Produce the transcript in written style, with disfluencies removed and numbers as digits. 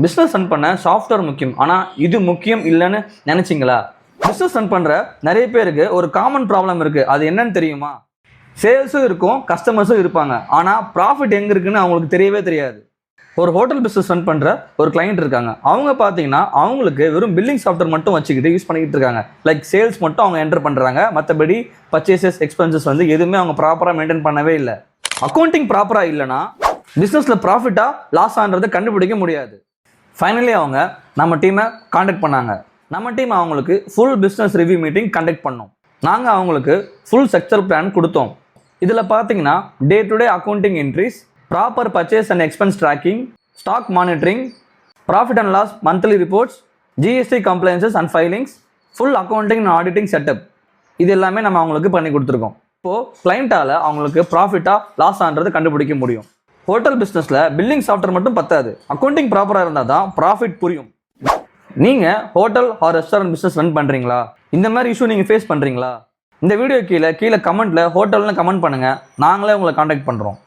Business run பண்ண software முக்கியம், ஆனால் இது முக்கியம் இல்லைன்னு நினச்சிங்களா? பிஸ்னஸ் ரன் பண்ணுற நிறைய பேருக்கு ஒரு காமன் ப்ராப்ளம் இருக்குது. அது என்னன்னு தெரியுமா? சேல்ஸும் இருக்கும், கஸ்டமர்ஸும் இருப்பாங்க, ஆனால் ப்ராஃபிட் எங்கே இருக்குன்னு அவங்களுக்கு தெரியவே தெரியாது. ஒரு ஹோட்டல் பிஸ்னஸ் ரன் பண்ணுற ஒரு கிளைண்ட் இருக்காங்க. அவங்க பார்த்தீங்கன்னா அவங்களுக்கு வெறும் பில்லிங் சாஃப்ட்வேர் மட்டும் வச்சுக்கிட்டு யூஸ் பண்ணிக்கிட்டு இருக்காங்க. லைக் சேல்ஸ் மட்டும் அவங்க என்டர் பண்ணுறாங்க, மற்றபடி பர்ச்சேசஸ் எக்ஸ்பென்சஸ் எதுவுமே அவங்க ப்ராப்பராக மெயின்டைன் பண்ணவே இல்லை. அக்கௌண்டிங் ப்ராப்பராக இல்லைன்னா பிஸ்னஸில் ப்ராஃபிட்டாக லாஸ் ஆகிறத கண்டுபிடிக்க முடியாது. ஃபைனலி அவங்க நம்ம டீமை காண்டாக்ட் பண்ணாங்க. நம்ம டீம் அவங்களுக்கு full business review meeting conduct பண்ணோம். நாங்கள் அவங்களுக்கு ஃபுல் ஸ்ட்ரக்சர் பிளான் கொடுத்தோம். இதில் பார்த்தீங்கன்னா day to day accounting entries, proper purchase and expense tracking, stock monitoring, profit and loss monthly reports, GST compliances and filings, full accounting and auditing setup, இது எல்லாமே நம்ம அவங்களுக்கு பண்ணி கொடுத்துருக்கோம். இப்போது கிளைண்ட்டால் அவங்களுக்கு ப்ராஃபிட்டாக லாஸ் ஆகிறது கண்டுபிடிக்க முடியும். ஹோட்டல் பிஸ்னஸில் பில்லிங் சாஃப்ட்வேர் மட்டும் பத்தாது, அக்கௌண்டிங் ப்ராப்பராக இருந்தால் தான் ப்ராஃபிட் புரியும். நீங்கள் hotel or restaurant business run பண்ணுறீங்களா? இந்த மாதிரி இஷ்யூ நீங்கள் ஃபேஸ் பண்ணுறீங்களா? இந்த வீடியோ கீழே கமெண்ட்டில் ஹோட்டல்னு கமெண்ட் பண்ணுங்கள், நாங்களே உங்களை காண்டாக்ட் பண்ணுறோம்.